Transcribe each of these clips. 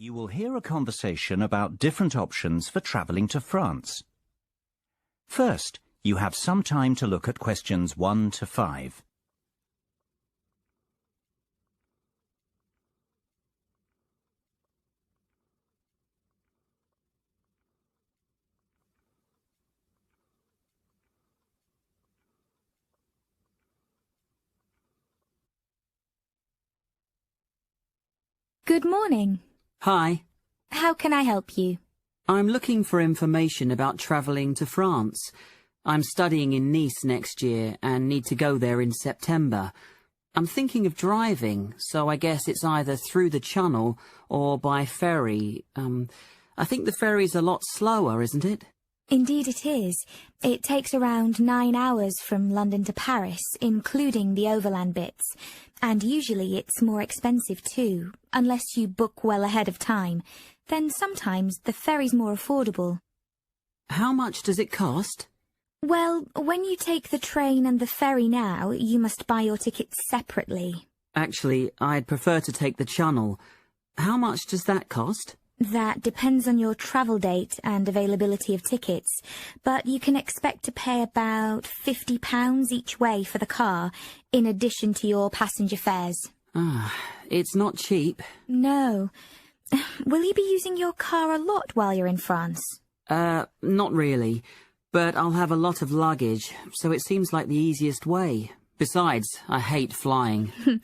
You will hear a conversation about different options for travelling to France. First, you have some time to look at questions 1 to 5. Good morning. Hi. How can I help you? I'm looking for information about travelling to France. I'm studying in Nice next year and need to go there in September. I'm thinking of driving, so I guess it's either through the Channel or by ferry. I think the ferry's a lot slower, isn't it? Indeed it is. It takes around 9 hours from London to Paris, including the overland bits. And usually it's more expensive too, unless you book well ahead of time. Then sometimes the ferry's more affordable. How much does it cost? Well, when you take the train and the ferry now, you must buy your tickets separately. Actually, I'd prefer to take the Channel. How much does that cost? That depends on your travel date and availability of tickets, but you can expect to pay about £50 each way for the car, in addition to your passenger fares. It's not cheap. No. Will you be using your car a lot while you're in France? Not really, but I'll have a lot of luggage, so it seems like the easiest way. Besides, I hate flying.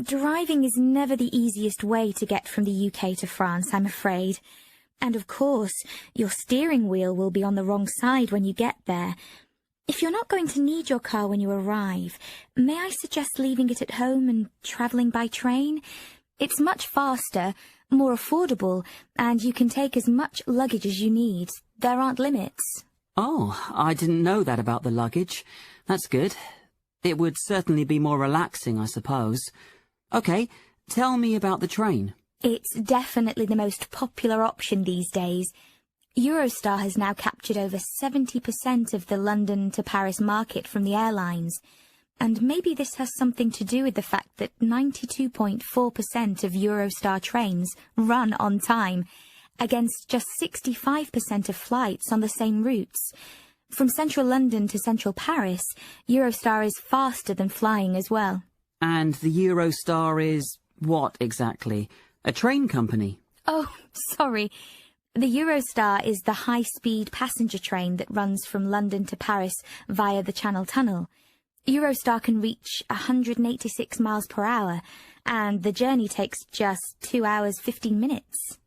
Driving is never the easiest way to get from the UK to France, I'm afraid. And of course, your steering wheel will be on the wrong side when you get there. If you're not going to need your car when you arrive, may I suggest leaving it at home and travelling by train? It's much faster, more affordable, and you can take as much luggage as you need. There aren't limits. Oh, I didn't know that about the luggage. That's good. It would certainly be more relaxing, I suppose. OK, tell me about the train. It's definitely the most popular option these days. Eurostar has now captured over 70% of the London to Paris market from the airlines. And maybe this has something to do with the fact that 92.4% of Eurostar trains run on time, against just 65% of flights on the same routes. From central London to central Paris, Eurostar is faster than flying as well. And the Eurostar is what exactly? A train company? Oh, sorry. The Eurostar is the high-speed passenger train that runs from London to Paris via the Channel Tunnel. Eurostar can reach 186 miles per hour, and the journey takes just 2 hours 15 minutes.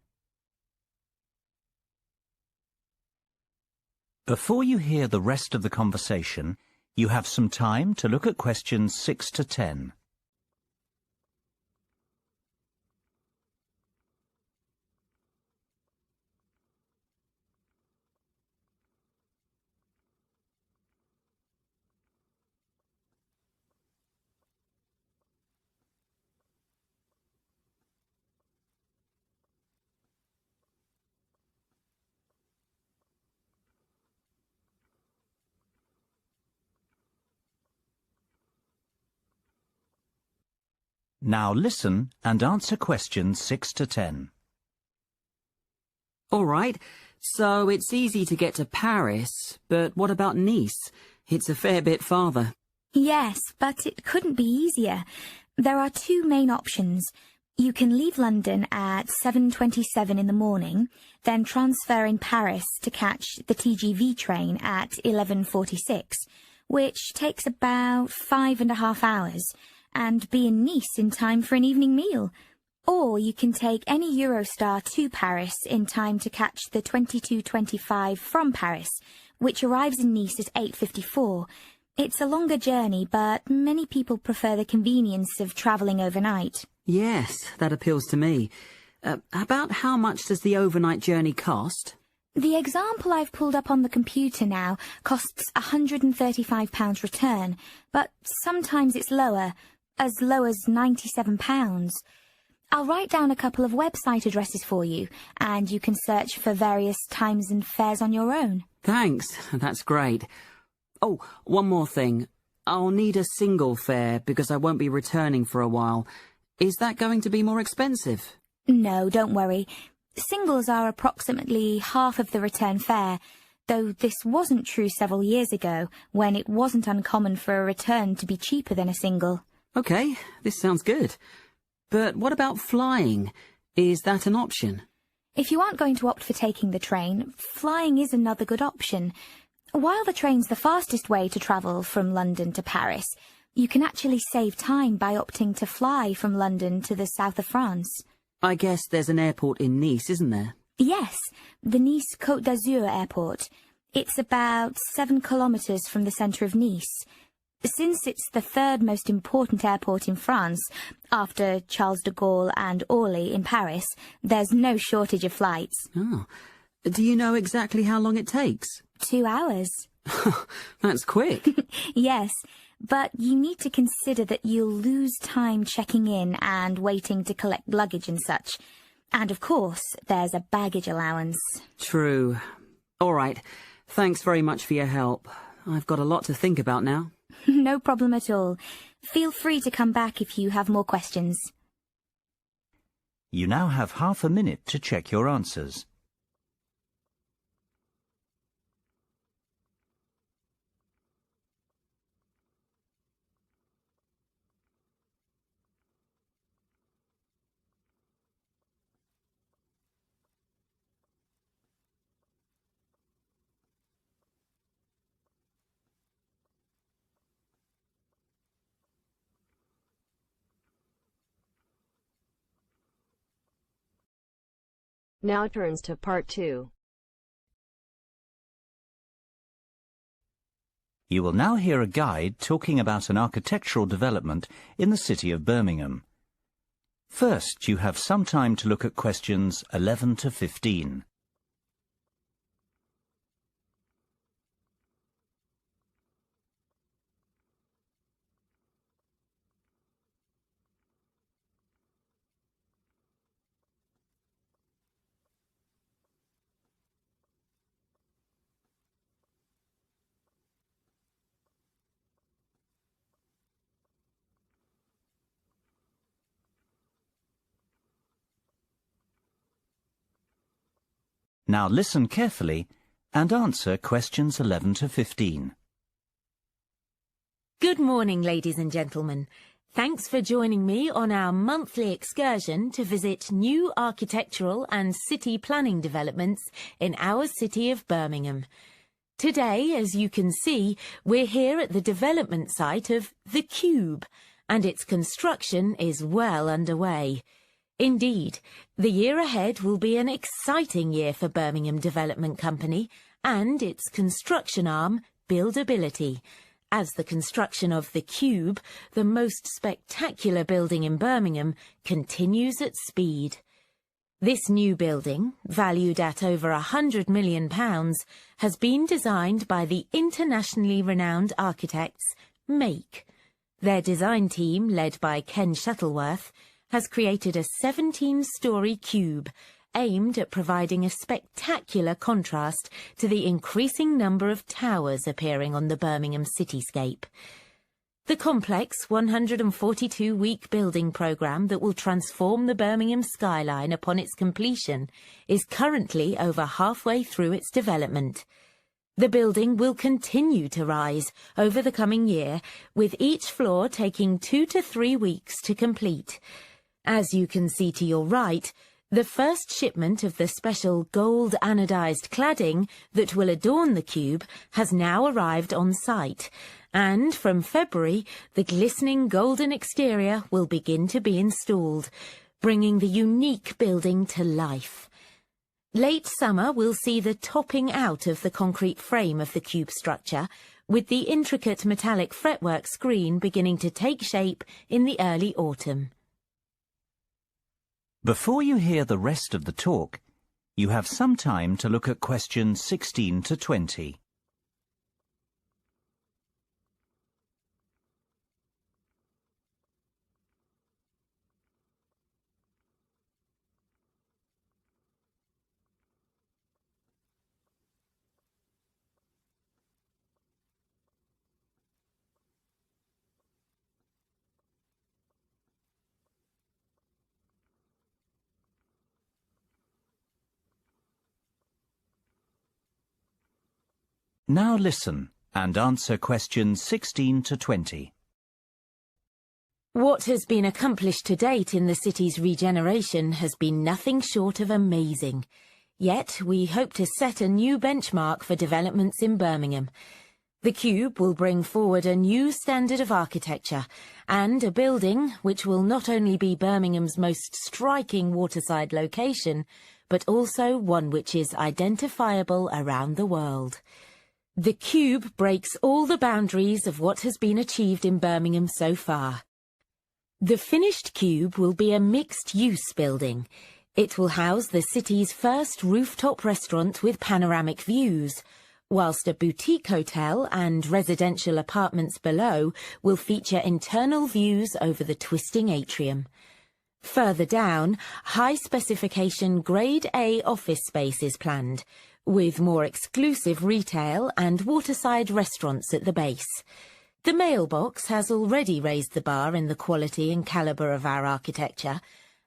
Before you hear the rest of the conversation, you have some time to look at questions 6 to 10. Now listen and answer questions 6 to 10. All right, so it's easy to get to Paris, but what about Nice? It's a fair bit farther. Yes, but it couldn't be easier. There are two main options. You can leave London at 7:27 in the morning, then transfer in Paris to catch the TGV train at 11:46, which takes about 5.5 hours, and be in Nice in time for an evening meal. Or you can take any Eurostar to Paris in time to catch the 22:25 from Paris, which arrives in Nice at 8:54. It's a longer journey, but many people prefer the convenience of travelling overnight. Yes, that appeals to me. About how much does the overnight journey cost? The example I've pulled up on the computer now costs £135 return, but sometimes it's lower, as low as £97. I'll write down a couple of website addresses for you, and you can search for various times and fares on your own. Thanks, that's great. Oh, one more thing. I'll need a single fare because I won't be returning for a while. Is that going to be more expensive? No, don't worry. Singles are approximately half of the return fare, though this wasn't true several years ago, when it wasn't uncommon for a return to be cheaper than a single. Okay, this sounds good. But what about flying? Is that an option? If you aren't going to opt for taking the train, flying is another good option. While the train's the fastest way to travel from London to Paris, you can actually save time by opting to fly from London to the south of France. I guess there's an airport in Nice, isn't there? Yes, the Nice Côte d'Azur airport. It's about 7 kilometres from the centre of Nice. Since it's the third most important airport in France, after Charles de Gaulle and Orly in Paris, there's no shortage of flights. Oh. Do you know exactly how long it takes? 2 hours. That's quick. Yes, but you need to consider that you'll lose time checking in and waiting to collect luggage and such. And of course, there's a baggage allowance. True. All right. Thanks very much for your help. I've got a lot to think about now. No problem at all. Feel free to come back if you have more questions. You now have half a minute to check your answers. Now turns to part 2. You will now hear a guide talking about an architectural development in the city of Birmingham. First, you have some time to look at questions 11 to 15. Now listen carefully and answer questions 11 to 15. Good morning, ladies and gentlemen. Thanks for joining me on our monthly excursion to visit new architectural and city planning developments in our city of Birmingham. Today, as you can see, we're here at the development site of The Cube, and its construction is well underway. Indeed, the year ahead will be an exciting year for Birmingham Development Company and its construction arm, Buildability, as the construction of The Cube, the most spectacular building in Birmingham, continues at speed. This new building, valued at over £100 million, has been designed by the internationally renowned architects Make. Their design team, led by Ken Shuttleworth, has created a 17-storey cube aimed at providing a spectacular contrast to the increasing number of towers appearing on the Birmingham cityscape. The complex 142-week building programme that will transform the Birmingham skyline upon its completion is currently over halfway through its development. The building will continue to rise over the coming year, with each floor taking 2 to 3 weeks to complete. As you can see to your right, the first shipment of the special gold anodized cladding that will adorn the cube has now arrived on site, and from February, the glistening golden exterior will begin to be installed, bringing the unique building to life. Late summer will see the topping out of the concrete frame of the cube structure, with the intricate metallic fretwork screen beginning to take shape in the early autumn. Before you hear the rest of the talk, you have some time to look at questions 16 to 20. Now listen and answer questions 16 to 20. What has been accomplished to date in the city's regeneration has been nothing short of amazing. Yet we hope to set a new benchmark for developments in Birmingham. The Cube will bring forward a new standard of architecture and a building which will not only be Birmingham's most striking waterside location, but also one which is identifiable around the world. The Cube breaks all the boundaries of what has been achieved in Birmingham so far. The finished Cube will be a mixed-use building. It will house the city's first rooftop restaurant with panoramic views, whilst a boutique hotel and residential apartments below will feature internal views over the twisting atrium. Further down, high-specification Grade A office space is planned, with more exclusive retail and waterside restaurants at the base. The mailbox has already raised the bar in the quality and calibre of our architecture,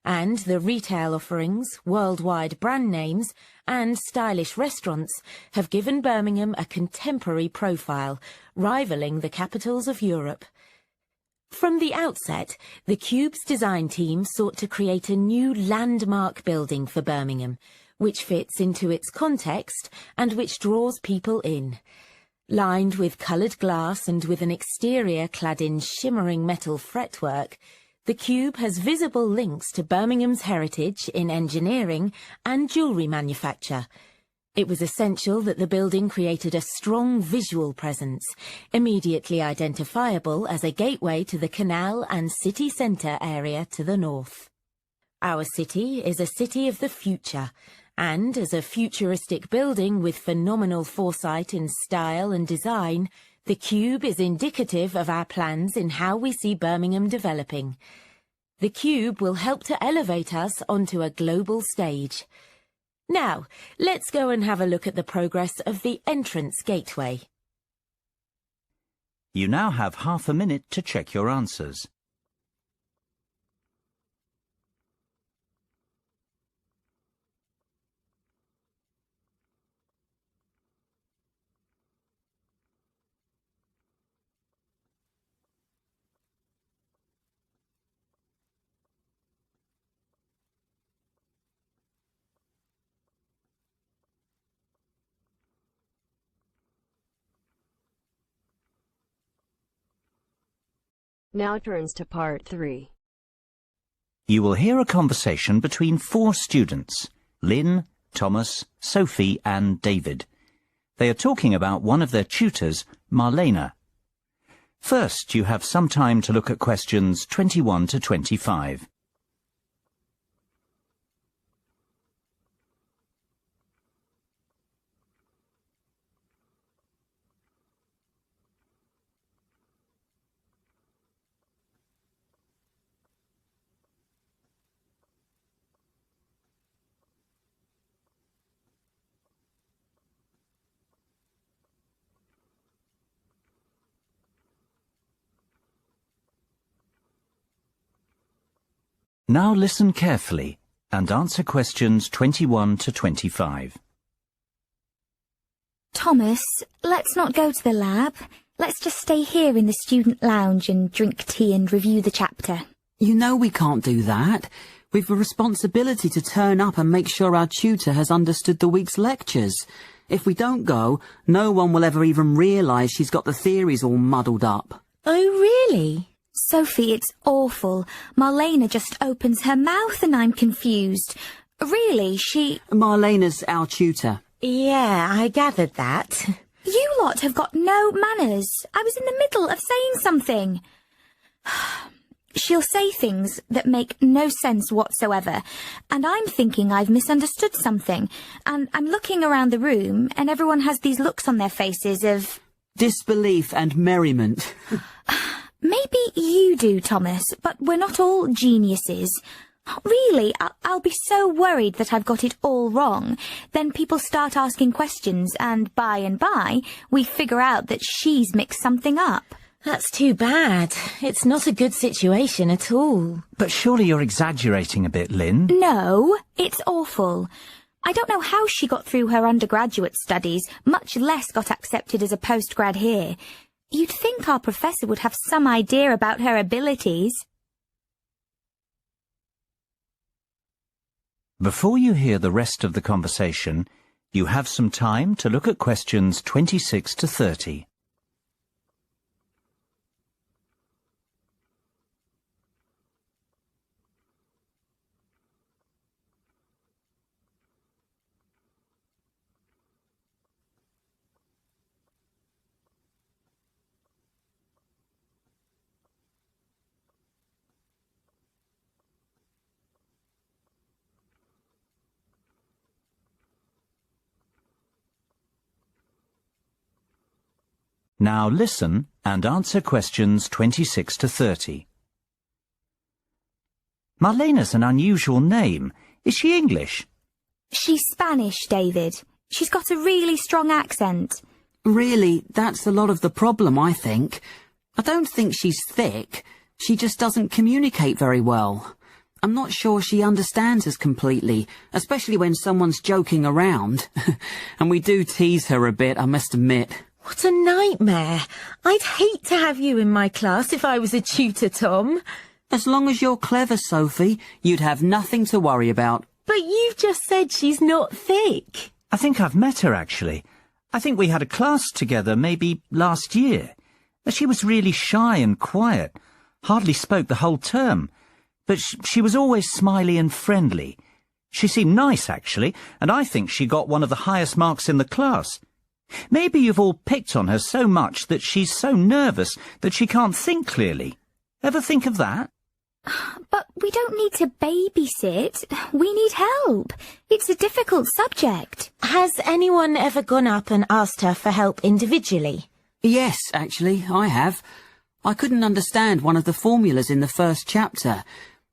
and the retail offerings, worldwide brand names, and stylish restaurants have given Birmingham a contemporary profile, rivaling the capitals of Europe. From the outset, the Cube's design team sought to create a new landmark building for Birmingham, which fits into its context and which draws people in. Lined with coloured glass and with an exterior clad in shimmering metal fretwork, the Cube has visible links to Birmingham's heritage in engineering and jewellery manufacture. It was essential that the building created a strong visual presence, immediately identifiable as a gateway to the canal and city centre area to the north. Our city is a city of the future, and as a futuristic building with phenomenal foresight in style and design, the Cube is indicative of our plans in how we see Birmingham developing. The Cube will help to elevate us onto a global stage. Now, let's go and have a look at the progress of the entrance gateway. You now have half a minute to check your answers. Now turns to part 3. You will hear a conversation between 4 students, Lynn, Thomas, Sophie and David. They are talking about one of their tutors, Marlena. First, you have some time to look at questions 21 to 25. Now listen carefully and answer questions 21 to 25. Thomas, let's not go to the lab. Let's just stay here in the student lounge and drink tea and review the chapter. You know we can't do that. We've a responsibility to turn up and make sure our tutor has understood the week's lectures. If we don't go, no one will ever even realise she's got the theories all muddled up. Oh, really? Sophie, it's awful. Marlena just opens her mouth and I'm confused. Really, Marlena's our tutor. Yeah, I gathered that. You lot have got no manners. I was in the middle of saying something. She'll say things that make no sense whatsoever, and I'm thinking I've misunderstood something, and I'm looking around the room, and everyone has these looks on their faces of... disbelief and merriment. Maybe you do, Thomas, but we're not all geniuses. Really, I'll be so worried that I've got it all wrong. Then people start asking questions, and by, we figure out that she's mixed something up. That's too bad. It's not a good situation at all. But surely you're exaggerating a bit, Lynn. No, it's awful. I don't know how she got through her undergraduate studies, much less got accepted as a postgrad here. You'd think our professor would have some idea about her abilities. Before you hear the rest of the conversation, you have some time to look at questions 26 to 30. Now listen and answer questions 26 to 30. Marlena's an unusual name. Is she English? She's Spanish, David. She's got a really strong accent. Really, that's a lot of the problem, I think. I don't think she's thick. She just doesn't communicate very well. I'm not sure she understands us completely, especially when someone's joking around. And we do tease her a bit, I must admit. What a nightmare. I'd hate to have you in my class if I was a tutor, Tom. As long as you're clever, Sophie, you'd have nothing to worry about. But you've just said she's not thick. I think I've met her, actually. I think we had a class together maybe last year. She was really shy and quiet, hardly spoke the whole term. But she was always smiley and friendly. She seemed nice, actually, and I think she got one of the highest marks in the class. Maybe you've all picked on her so much that she's so nervous that she can't think clearly. Ever think of that? But we don't need to babysit. We need help. It's a difficult subject. Has anyone ever gone up and asked her for help individually? Yes, actually, I have. I couldn't understand one of the formulas in the first chapter.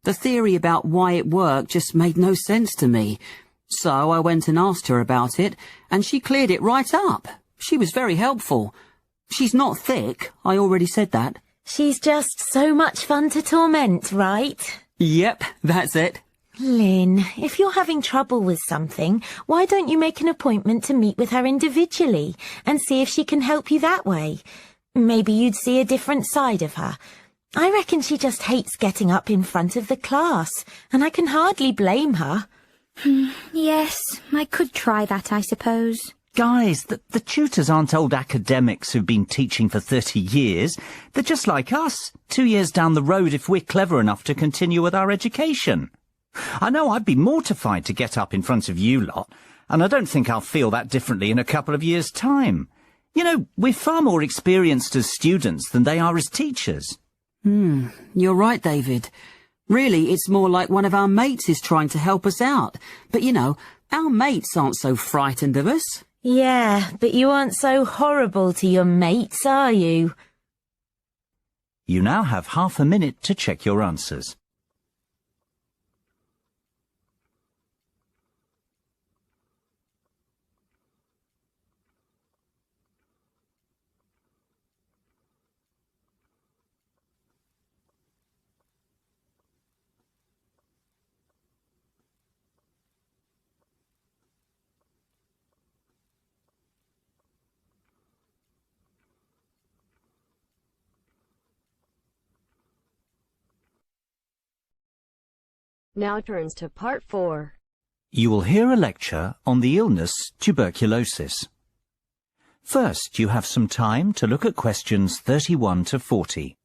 The theory about why it worked just made no sense to me. So I went and asked her about it, and she cleared it right up. She was very helpful. She's not thick, I already said that. She's just so much fun to torment, right? Yep, that's it. Lynn, if you're having trouble with something, why don't you make an appointment to meet with her individually and see if she can help you that way? Maybe you'd see a different side of her. I reckon she just hates getting up in front of the class, and I can hardly blame her. Yes, I could try that, I suppose. Guys, the tutors aren't old academics who've been teaching for 30 years. They're just like us, 2 years down the road if we're clever enough to continue with our education. I know I'd be mortified to get up in front of you lot, and I don't think I'll feel that differently in a couple of years' time. You know, we're far more experienced as students than they are as teachers. You're right, David. Really, it's more like one of our mates is trying to help us out. But, you know, our mates aren't so frightened of us. Yeah, but you aren't so horrible to your mates, are you? You now have half a minute to check your answers. Now turns to part 4. You will hear a lecture on the illness tuberculosis. First, you have some time to look at questions 31 to 40.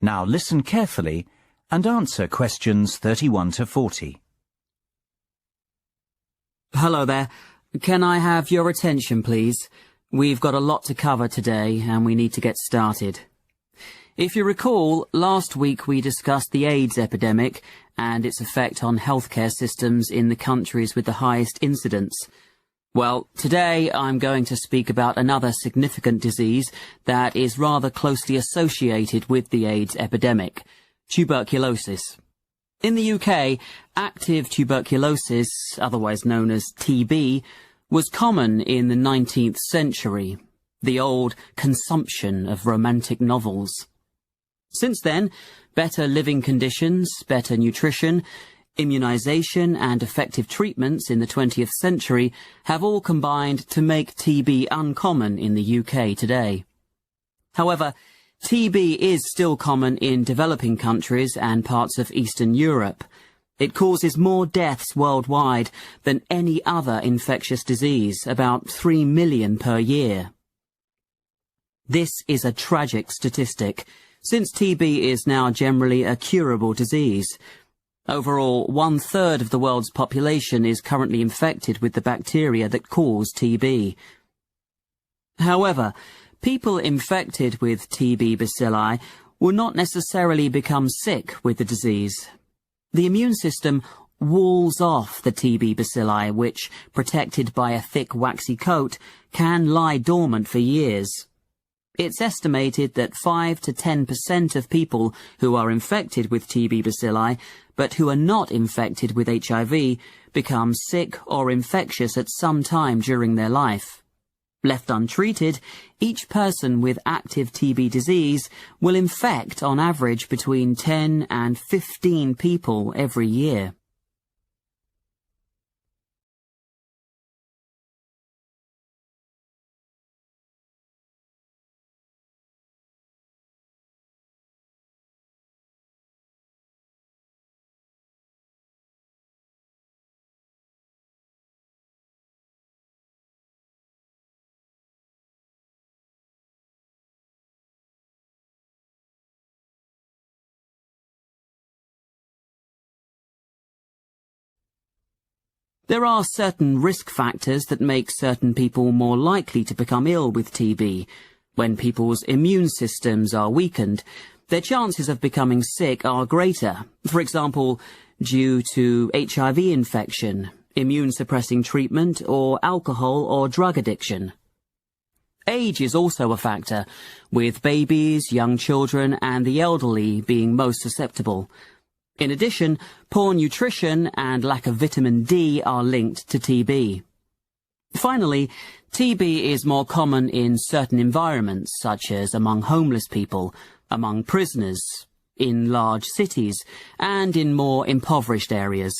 Now listen carefully and answer questions 31 to 40. Hello there. Can I have your attention, please? We've got a lot to cover today, and we need to get started. If you recall, last week we discussed the AIDS epidemic and its effect on healthcare systems in the countries with the highest incidence. Well, today I'm going to speak about another significant disease that is rather closely associated with the AIDS epidemic: tuberculosis. In the UK, active tuberculosis, otherwise known as TB, was common in the 19th century, the old consumption of romantic novels. Since then, better living conditions, better nutrition, immunization and effective treatments in the 20th century have all combined to make TB uncommon in the UK today. However, TB is still common in developing countries and parts of Eastern Europe. It causes more deaths worldwide than any other infectious disease, about 3 million per year. This is a tragic statistic, since TB is now generally a curable disease. Overall, 1/3 of the world's population is currently infected with the bacteria that cause TB. However, people infected with TB bacilli will not necessarily become sick with the disease. The immune system walls off the TB bacilli, which, protected by a thick waxy coat, can lie dormant for years. It's estimated that 5 to 10% of people who are infected with TB bacilli, but who are not infected with HIV, become sick or infectious at some time during their life. Left untreated, each person with active TB disease will infect on average between 10 and 15 people every year. There are certain risk factors that make certain people more likely to become ill with TB. When people's immune systems are weakened, their chances of becoming sick are greater, for example, due to HIV infection, immune-suppressing treatment, or alcohol or drug addiction. Age is also a factor, with babies, young children, and the elderly being most susceptible. In addition, poor nutrition and lack of vitamin D are linked to TB. Finally, TB is more common in certain environments, such as among homeless people, among prisoners, in large cities, and in more impoverished areas.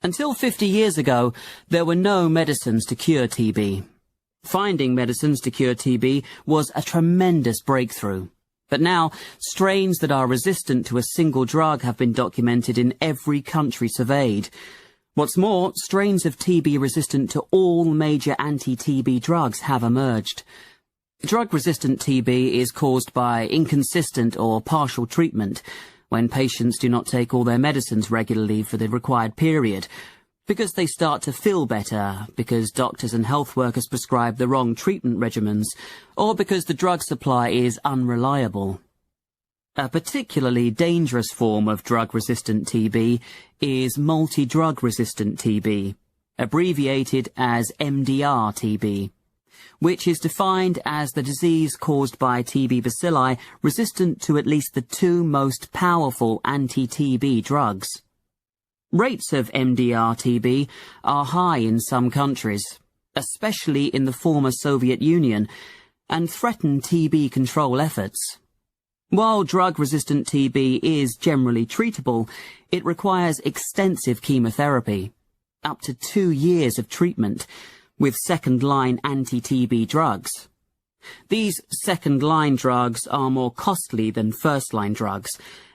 Until 50 years ago, there were no medicines to cure TB. Finding medicines to cure TB was a tremendous breakthrough. But now, strains that are resistant to a single drug have been documented in every country surveyed. What's more, strains of TB resistant to all major anti-TB drugs have emerged. Drug-resistant TB is caused by inconsistent or partial treatment, when patients do not take all their medicines regularly for the required period, because they start to feel better, because doctors and health workers prescribe the wrong treatment regimens, or because the drug supply is unreliable. A particularly dangerous form of drug-resistant TB is multi-drug-resistant TB, abbreviated as MDR-TB, which is defined as the disease caused by TB bacilli resistant to at least the 2 most powerful anti-TB drugs. Rates of MDR-TB are high in some countries, especially in the former Soviet Union, and threaten TB control efforts. While drug-resistant TB is generally treatable, it requires extensive chemotherapy, up to 2 years of treatment, with second-line anti-TB drugs. These second-line drugs are more costly than first-line drugs,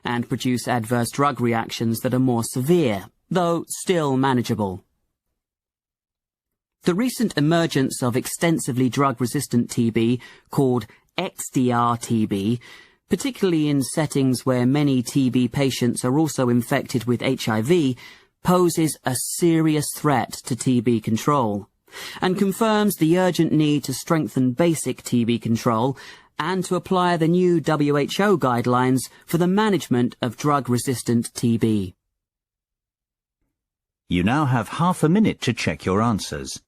and produce adverse drug reactions that are more severe, though still manageable. The recent emergence of extensively drug-resistant TB, called XDR-TB, particularly in settings where many TB patients are also infected with HIV, poses a serious threat to TB control, and confirms the urgent need to strengthen basic TB control and to apply the new WHO guidelines for the management of drug-resistant TB. You now have half a minute to check your answers.